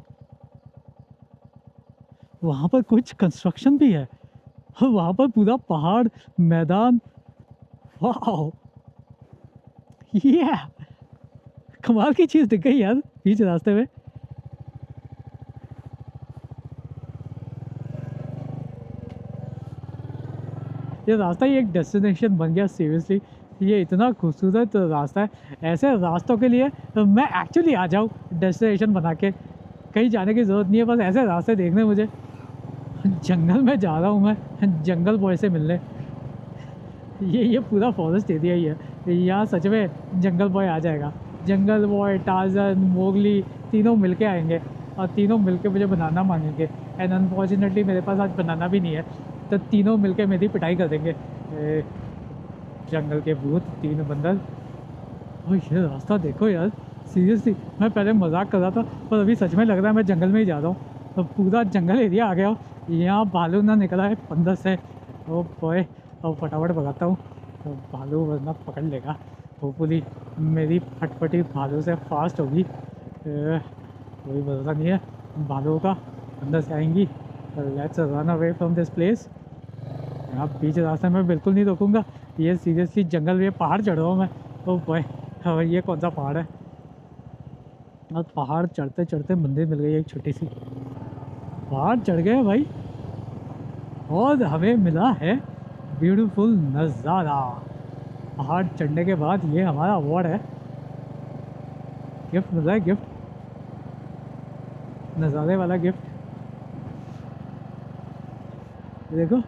वहाँ पर कुछ कंस्ट्रक्शन भी है, और वहाँ पर पूरा पहाड़, मैदान। वाह, ये कमाल की चीज़ दिख गई यार बीच रास्ते में। ये रास्ता ही एक डेस्टिनेशन बन गया सीरियसली। ये इतना खूबसूरत रास्ता है। ऐसे रास्तों के लिए मैं एक्चुअली आ जाऊँ डेस्टिनेशन बना के, कहीं जाने की ज़रूरत नहीं है, बस ऐसे रास्ते देखने मुझे। जंगल में जा रहा हूँ मैं, जंगल बॉय से मिलने। ये पूरा फॉरेस्ट एरिया ही है, यहाँ सच में जंगल बॉय आ जाएगा। जंगल बॉय, टार्ज़न, मोगली तीनों मिलके आएंगे और तीनों मिलके मुझे बनाना मांगेंगे। एंड अनफॉर्चुनेटली मेरे पास आज बनाना भी नहीं है, तो तीनों मिलके मेरी पिटाई कर देंगे। जंगल के भूत, तीन बंदर। और ये रास्ता देखो यार, सीरियसली मैं पहले मजाक कर रहा था, पर अभी सच में लग रहा है मैं जंगल में ही जा रहा हूँ। तो पूरा जंगल एरिया आ गया हो। यहाँ भालू ना निकला है बंदर से। ओ बॉय, और फटाफट भगाता हूँ, तो भालू वरना पकड़ लेगा। होपफुली मेरी फटफटी भालू से फास्ट होगी। कोई भरोसा नहीं है भालू का, अंदर से आएंगी। Let's run away from this place. यहाँ बीच रास्ते में बिल्कुल नहीं रोकूंगा। ये सीरियसली जंगल में पहाड़ चढ़ रहा हूँ मैं। ओ बॉय, ये कौन सा पहाड़ है? और पहाड़ चढ़ते चढ़ते मंदिर मिल गई एक छोटी सी। पहाड़ चढ़ गए भाई, और हमें मिला है ब्यूटीफुल नज़ारा। पहाड़ चढ़ने के बाद ये हमारा अवार्ड है, गिफ्ट मिला है, गिफ्ट, नज़ारे वाला गिफ्ट। देखो,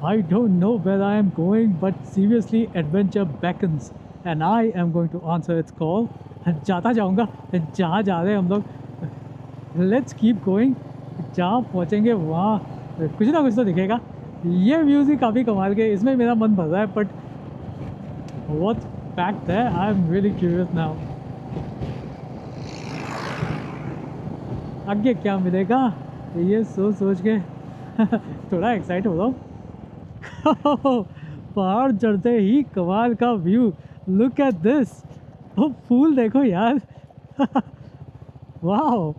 I don't know where I am going, but seriously adventure beckons and I am going to answer its call। जाता जाऊँगा जहाँ जा रहे हैं हम लोग। Let's keep going। जहाँ पहुँचेंगे वहाँ कुछ ना कुछ तो दिखेगा। ये व्यूज़ ही काफ़ी कमाल के, इसमें मेरा मन भर रहा है। But what's back there? I'm really curious now। आगे क्या मिलेगा, ये सोच सोच के थोड़ा एक्साइट हो रहा हूँ। पहाड़ चढ़ते ही कमाल का व्यू, लुक एट दिस। ओ फूल देखो यार। वाओ,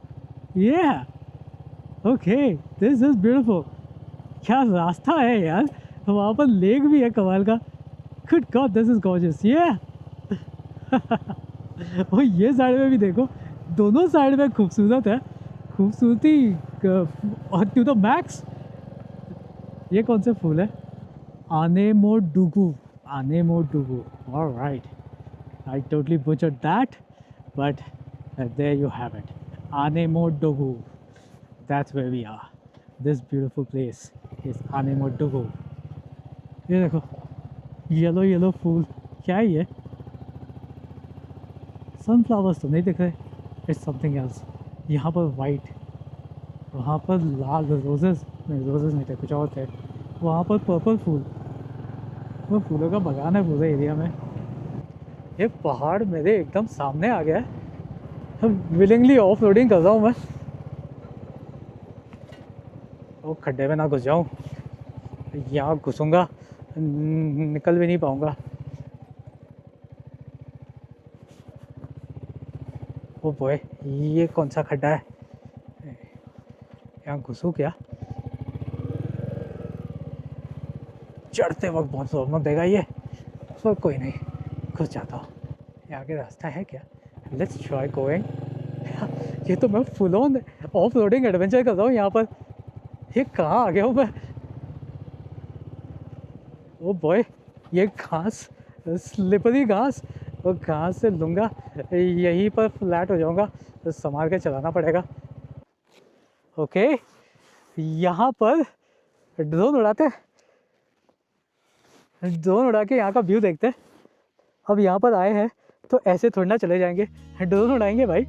ये ओके, दिस इज ब्यूटीफुल। क्या रास्ता है यार, वहाँ पर लेक भी है कमाल का। Good God, this is gorgeous. ये ओ ये साइड में भी देखो, दोनों साइड में खूबसूरत है, खूबसूरती टू द मैक्स। ये कौन से फूल है? Anemodugu, Anemodugu। All right, I totally butchered that, but there you have it, Anemodugu। That's where we are। This beautiful place is Anemodugu। ये देखो, येलो येलो फूल, क्या है ये? सनफ्लावर्स तो नहीं दिख रहे, इट्स समथिंग एल्स। यहाँ पर वाइट, वहाँ पर लाल रोजेस, नहीं रोजेस नहीं थे, कुछ और थे। वहाँ पर पर्पल फूल, वो फूलों का बागान है पूरे एरिया में। ये पहाड़ मेरे एकदम सामने आ गया है। विलिंगली ऑफ रोडिंग कर रहा हूँ मैं। वो खड्डे में ना घुस जाऊँ, यहाँ घुसूँगा निकल भी नहीं पाऊँगा। ओ बॉय, ये कौन सा खड्डा है? यहाँ घुसूँ क्या? चढ़ते वक्त बहुत प्रॉब्लम देगा ये, पर कोई नहीं, घुस जाता हूँ। ये आगे रास्ता है क्या? Let's try going. ये तो मैं full on off roading adventure कर रहा हूँ यहाँ पर। ये कहाँ आ गया हूँ मैं? ओ बॉय, ये घास, स्लिपरी घास, और घास से लूँगा, यहीं पर फ्लैट हो जाऊँगा, तो संभाल के चलाना पड़ेगा। ओके, यहाँ पर ड्रोन उड़ाते, ड्रोन उड़ा के यहाँ का व्यू देखते। अब यहाँ पर आए हैं तो ऐसे थोड़ी ना चले जाएंगे, ड्रोन उड़ाएंगे भाई।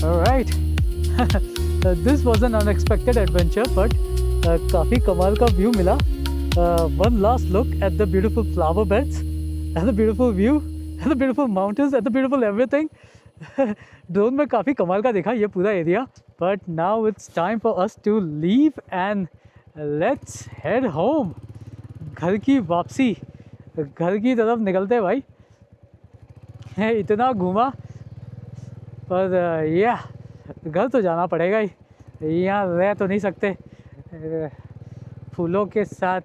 Alright, this was an unexpected adventure, but काफ़ी कमाल का व्यू मिला. One last look at the beautiful flower beds, and the beautiful view, and the beautiful mountains, and the beautiful everything. Drone में काफ़ी कमाल का देखा ये पूरा area. But now it's time for us to leave and let's head home. घर की वापसी, घर की तरफ निकलते भाई. इतना घूमा पर या घर तो जाना पड़ेगा ही, यहाँ रह तो नहीं सकते. फूलों के साथ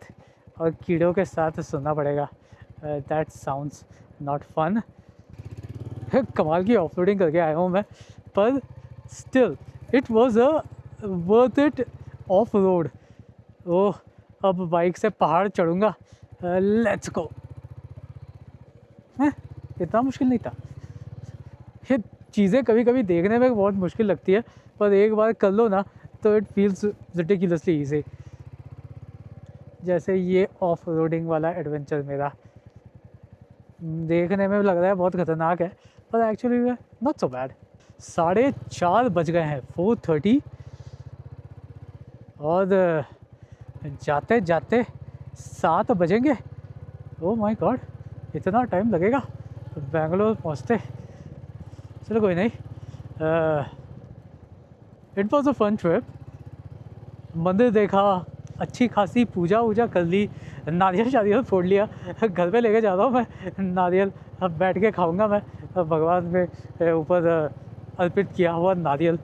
और कीड़ों के साथ सुनना पड़ेगा. That sounds not fun. कमाल की ऑफ रोडिंग करके आया हूँ मैं, पर still it was a worth it off road. Oh, अब बाइक से पहाड़ चढ़ूँगा. Let's go. इतना मुश्किल नहीं था. ये चीज़ें कभी कभी देखने में बहुत मुश्किल लगती है, पर एक बार कर लो ना तो इट फील्स रिडिकुलसली ईजी. जैसे ये ऑफ रोडिंग वाला एडवेंचर मेरा देखने में लग रहा है बहुत ख़तरनाक है, पर एक्चुअली नॉट सो बैड. 4:30 बज गए हैं, 4:30, और जाते जाते 7 बजेंगे। ओह माय गॉड, इतना टाइम लगेगा बेंगलोर पहुंचते। चलो कोई नहीं, it was a fun trip. मंदिर देखा, अच्छी खासी पूजा वूजा कर ली, नारियल शारियल फोड़ लिया। घर पे लेके जा रहा हूँ मैं नारियल, अब बैठ के खाऊंगा मैं भगवान में ऊपर अर्पित किया हुआ नारियल।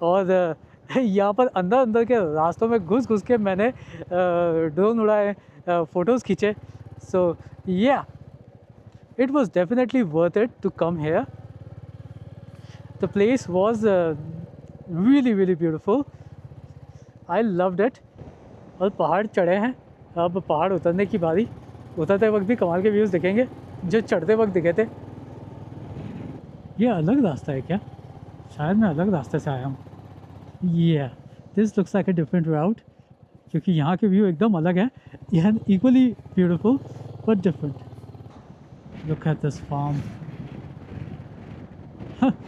और यहाँ पर अंदर अंदर के रास्तों में घुस घुस के मैंने ड्रोन उड़ाए, फ़ोटोज़ खींचे। So yeah it was definitely worth it to come here. The place was really really beautiful, I loved it. और पहाड़ चढ़े हैं, अब पहाड़ उतरने की बारी। उतरते वक्त भी कमाल के व्यूज़ दिखेंगे जो चढ़ते वक्त दिखे थे। ये अलग रास्ता है क्या? शायद मैं अलग रास्ते से आया हूँ। ये this looks like a different route, क्योंकि यहाँ के व्यू एकदम अलग है। यह equally beautiful but different. Look at this farm.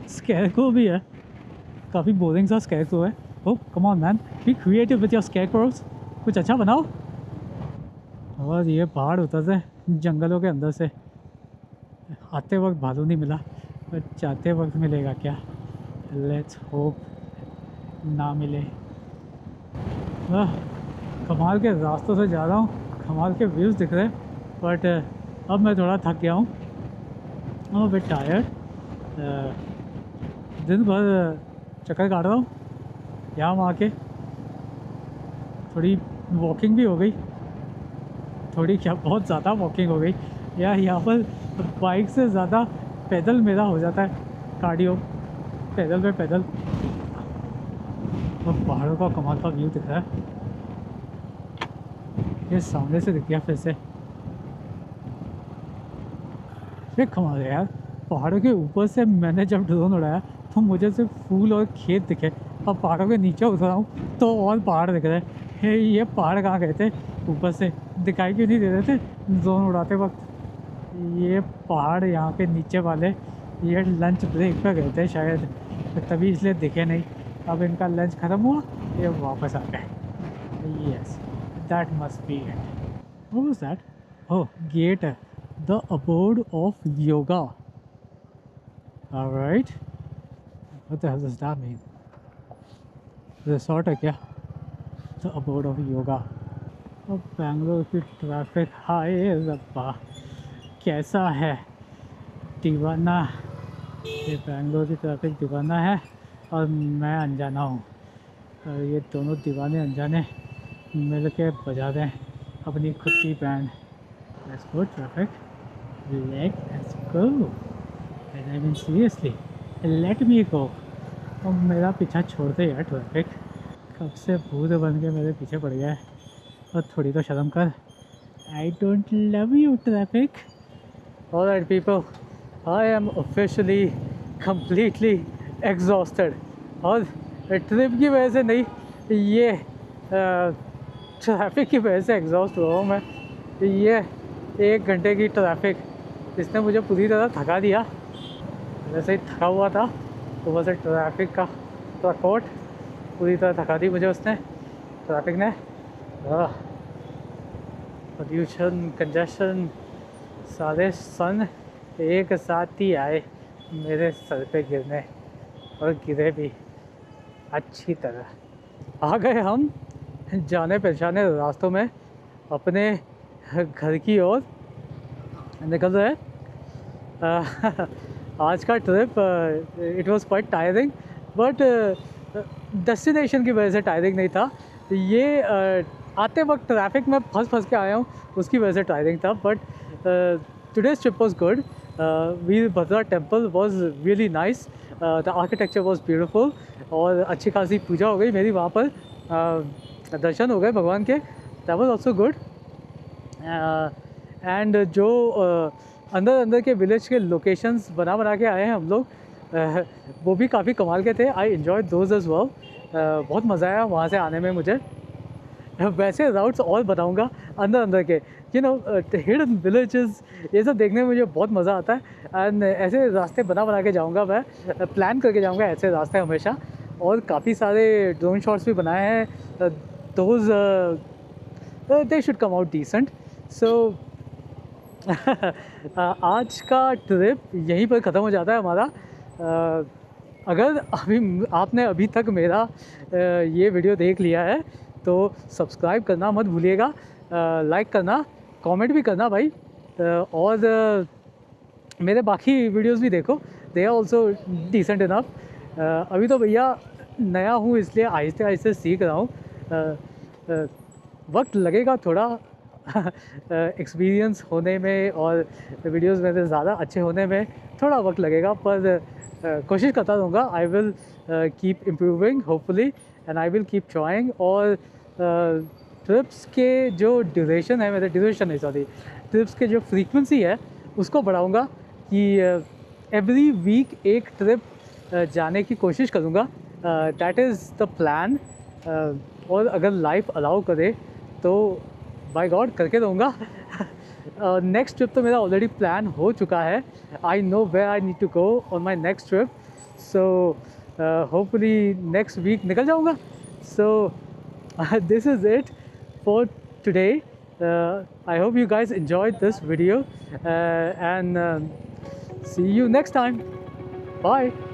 Scarecrow भी है, काफ़ी बोरिंग सा स्कैरक्रो है। Oh come on man, be creative with your scarecrows, कुछ अच्छा बनाओ। और ये पहाड़ उतरते हैं जंगलों के अंदर से। आते वक्त भालू नहीं मिला, पर जाते वक्त मिलेगा क्या? लेट्स होप ना मिले। कमाल के रास्तों से जा रहा हूँ, कमाल के व्यूज़ दिख रहे हैं, बट अब मैं थोड़ा थक गया हूँ, आई एम बिट टायर्ड। दिन भर चक्कर काट रहा हूँ यहाँ वहाँ के। थोड़ी वॉकिंग भी हो गई, थोड़ी क्या बहुत ज़्यादा वॉकिंग हो गई यार। यहाँ पर बाइक से ज़्यादा पैदल मेरा हो जाता है कार्डियो, पैदल पे पैदल। और पहाड़ों का कमाल का व्यू दिख रहा है, ये सामने से दिख गया फिर से। ये कमाल है यार, पहाड़ों के ऊपर से मैंने जब ड्रोन उड़ाया तो मुझे सिर्फ फूल और खेत दिखे, अब पहाड़ों के नीचे उतरा हूँ तो और पहाड़ दिख रहे हैं। ये पहाड़ कहाँ गए थे? ऊपर से दिखाई क्यों नहीं दे रहे थे ड्रोन उड़ाते वक्त? ये पहाड़ यहाँ के नीचे वाले ये लंच ब्रेक पे गए थे शायद, तभी इसलिए दिखे नहीं। अब इनका लंच ख़त्म हुआ, ये वापस आ गए। Yes that must be it. What was that? Oh gate, the abode of yoga. Alright, what the hell does that mean? Resort है क्या? The abode of yoga. अब बेंगलोर की ट्रैफिक, हाय रब्बा कैसा है दीवाना। ये बेंगलोर की ट्रैफिक दीवाना है और मैं अनजाना हूँ, और ये दोनों दीवाने अनजाने मिल के बजा दें अपनी खुद की band. Let's go traffic, let's go, I mean seriously let me go. और मेरा पीछा छोड़ दे यार ट्रैफिक, कब से भूत बन के मेरे पीछे पड़ गया है। और थोड़ी तो शर्म कर। I don't love you traffic. Alright people, I am officially completely exhausted। और ट्रिप की वजह से नहीं, ये ट्रैफिक की वजह से एग्जॉस्ट हुआ हूँ मैं। ये 1 घंटे की ट्रैफिक, इसने मुझे पूरी तरह थका दिया। वैसे ही थका हुआ था तो बस ट्रैफिक का ट्रकोट पूरी तरह थका दी मुझे उसने, ट्रैफिक ने। पोल्यूशन, कंजेशन, सारे सन एक साथ ही आए मेरे सर पे गिरने, और गिरे भी अच्छी तरह। आ गए हम जाने पहचाने रास्तों में अपने घर की ओर निकल रहे हैं। आज का trip it was quite tiring, but destination की वजह से टायरिंग नहीं था। ये आते वक्त ट्रैफिक में फंस के आया हूँ उसकी वजह से टायरिंग था। But today's trip was good. Virabhadra temple was really nice, the architecture was beautiful, और अच्छी खासी पूजा हो गई मेरी वहाँ पर, दर्शन हो गए भगवान के, that was also good. And जो अंदर के विलेज के लोकेशंस बना के आए हैं हम लोग, वो भी काफ़ी कमाल के थे। I enjoy those as well. बहुत मज़ा आया वहाँ से आने में मुझे। वैसे राउट्स और बताऊँगा अंदर के, यू नो हिडन विलेजेस, ये सब देखने में मुझे बहुत मज़ा आता है। एंड ऐसे रास्ते बना के जाऊँगा मैं, प्लान करके जाऊँगा ऐसे रास्ते हमेशा। और काफ़ी सारे ड्रोन शॉट्स भी बनाए हैं, those they should come out decent. So आज का ट्रिप यहीं पर ख़त्म हो जाता है हमारा। अगर आपने अभी तक मेरा ये वीडियो देख लिया है तो सब्सक्राइब करना मत भूलिएगा, लाइक करना, कमेंट भी करना भाई, और मेरे बाकी वीडियोस भी देखो, they are also decent enough. अभी तो भैया नया हूँ इसलिए आहिस्ते आहिस्ते सीख रहा हूँ, वक्त लगेगा थोड़ा एक्सपीरियंस होने में और वीडियोस मेरे ज़्यादा अच्छे होने में थोड़ा वक्त लगेगा, पर कोशिश करता रहूँगा। I will keep improving hopefully and I will keep trying. और ट्रिप्स के जो ड्यूरेशन है, मेरे ड्यूरेशन नहीं सॉरी, ट्रिप्स के जो फ्रीक्वेंसी है उसको बढ़ाऊँगा कि एवरी वीक एक ट्रिप जाने की कोशिश करूँगा। That is the plan. और अगर लाइफ अलाउ करे तो बाय गॉड करके दूँगा। नेक्स्ट ट्रिप तो मेरा ऑलरेडी प्लान हो चुका है। I know where I need to go on my next trip, so hopefully next week निकल जाऊँगा। So this is it for today. I hope you guys enjoyed this video, and see you next time. Bye.